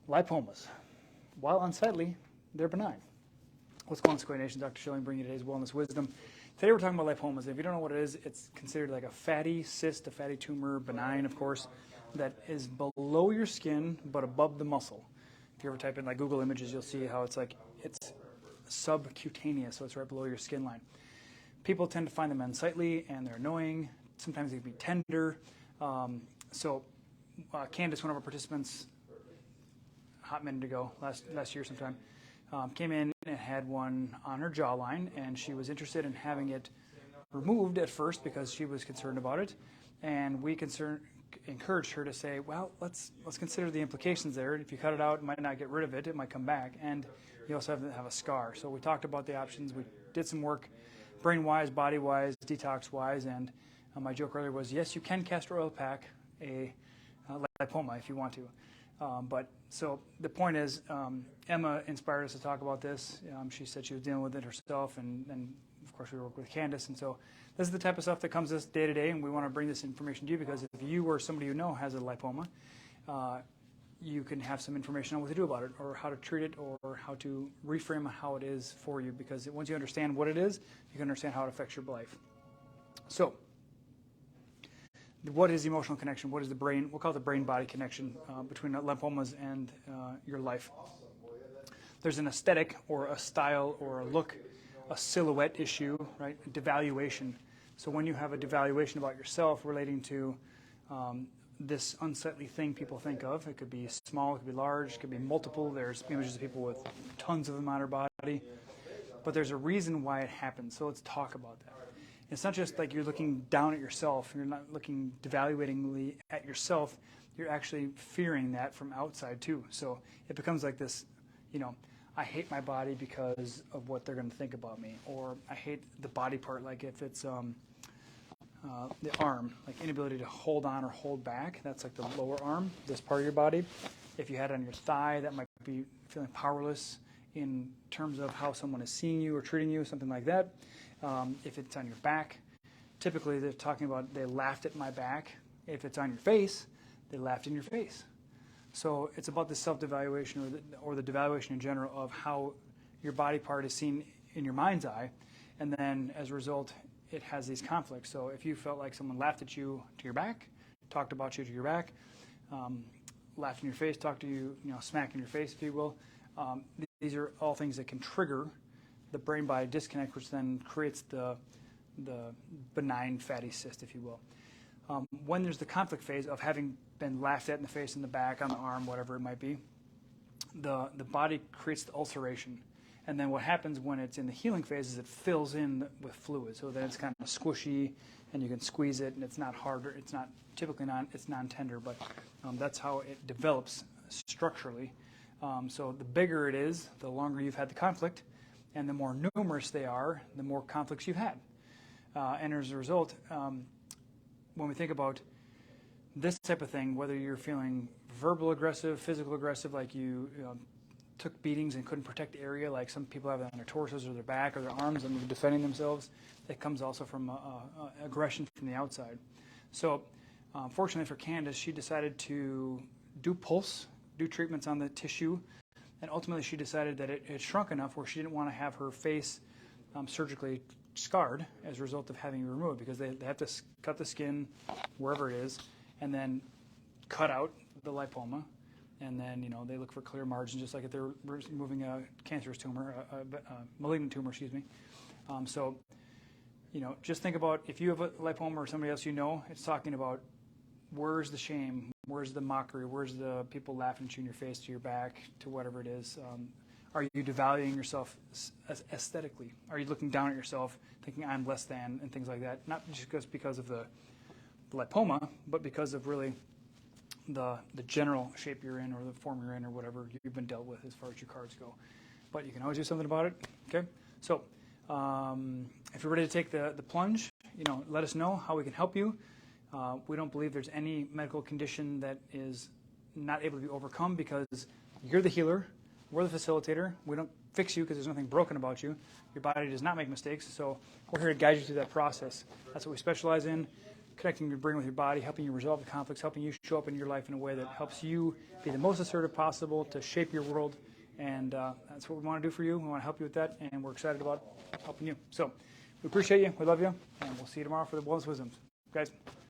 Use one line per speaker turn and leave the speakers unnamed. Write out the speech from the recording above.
Lipomas. While unsightly, they're benign. What's going on, Secoya Nation? Dr. Schilling bringing you today's wellness wisdom. Today we're talking about lipomas. If you don't know what it is, it's considered like a fatty cyst, a fatty tumor, benign, of course, that is below your skin but above the muscle. If you ever type in like Google Images, you'll see how it's subcutaneous, so it's right below your skin line. People tend to find them unsightly and they're annoying. Sometimes they can be tender. Candace, one of our participants, a hot minute ago, last year sometime, came in and had one on her jawline, and she was interested in having it removed at first because she was concerned about it. And we encouraged her to say, well, let's consider the implications there. If you cut it out, it might not get rid of it. It might come back. And you also have a scar. So we talked about the options. We did some work brain-wise, body-wise, detox-wise. And my joke earlier was, yes, you can castor oil pack a lipoma if you want to. So the point is, Emma inspired us to talk about this. She said she was dealing with it herself, and of course we work with Candace. And so this is the type of stuff that comes to us day to day, and we want to bring this information to you because if you or somebody you know has a lipoma, you can have some information on what to do about it, or how to treat it, or how to reframe how it is for you. Because once you understand what it is, you can understand how it affects your life. So, what is the emotional connection? What is the brain? We'll call it the brain-body connection between lipomas and your life. There's an aesthetic or a style or a look, a silhouette issue, right? A devaluation. So when you have a devaluation about yourself relating to this unsightly thing people think of, it could be small, it could be large, it could be multiple. There's images of people with tons of them on their body. But there's a reason why it happens. So let's talk about that. It's not just like you're looking down at yourself. You're not looking devaluatingly at yourself. You're actually fearing that from outside too. So it becomes like this, I hate my body because of what they're going to think about me. Or I hate the body part, like if it's the arm, like inability to hold on or hold back. That's like the lower arm, this part of your body. If you had it on your thigh, that might be feeling powerless in terms of how someone is seeing you or treating you, something like that. If it's on your back, typically they're talking about they laughed at my back. If it's on your face, they laughed in your face. So it's about the self-devaluation or the devaluation in general of how your body part is seen in your mind's eye. And then as a result, it has these conflicts. So if you felt like someone laughed at you to your back, talked about you to your back, laughed in your face, talked to you, smack in your face, if you will, these are all things that can trigger the brain-body disconnect, which then creates the benign fatty cyst, if you will. When there's the conflict phase of having been laughed at in the face, in the back, on the arm, whatever it might be, the body creates the ulceration. And then what happens when it's in the healing phase is it fills in with fluid. So then it's kind of squishy, and you can squeeze it, and it's not harder. It's not typically it's non-tender, but that's how it develops structurally. So the bigger it is, the longer you've had the conflict, and the more numerous they are, the more conflicts you've had. And as a result, when we think about this type of thing, whether you're feeling verbal aggressive, physical aggressive, like you took beatings and couldn't protect the area, like some people have it on their torsos or their back or their arms and defending themselves, it comes also from aggression from the outside. So fortunately for Candace, she decided to do treatments on the tissue. And ultimately, she decided that it had shrunk enough where she didn't want to have her face surgically scarred as a result of having it removed, because they have to cut the skin wherever it is and then cut out the lipoma. And then, they look for clear margins, just like if they're removing a cancerous tumor, a malignant tumor, excuse me. Just think about if you have a lipoma or somebody else it's talking about where's the shame, where's the mockery, where's the people laughing at you in your face, to your back, to whatever it is. Are you devaluing yourself aesthetically? Are you looking down at yourself, thinking I'm less than, and things like that? Not just because of the lipoma, but because of really the general shape you're in, or the form you're in, or whatever you've been dealt with as far as your cards go. But you can always do something about it. Okay? So if you're ready to take the plunge, let us know how we can help you. We don't believe there's any medical condition that is not able to be overcome, because you're the healer, we're the facilitator. We don't fix you because there's nothing broken about you. Your body does not make mistakes, so we're here to guide you through that process. That's what we specialize in. connecting your brain with your body, helping you resolve the conflicts, helping you show up in your life in a way that helps you be the most assertive possible to shape your world. And that's what we want to do for you. We want to help you with that, and we're excited about helping you. So we appreciate you. We love you, and we'll see you tomorrow for the Wellness Wisdoms. Guys.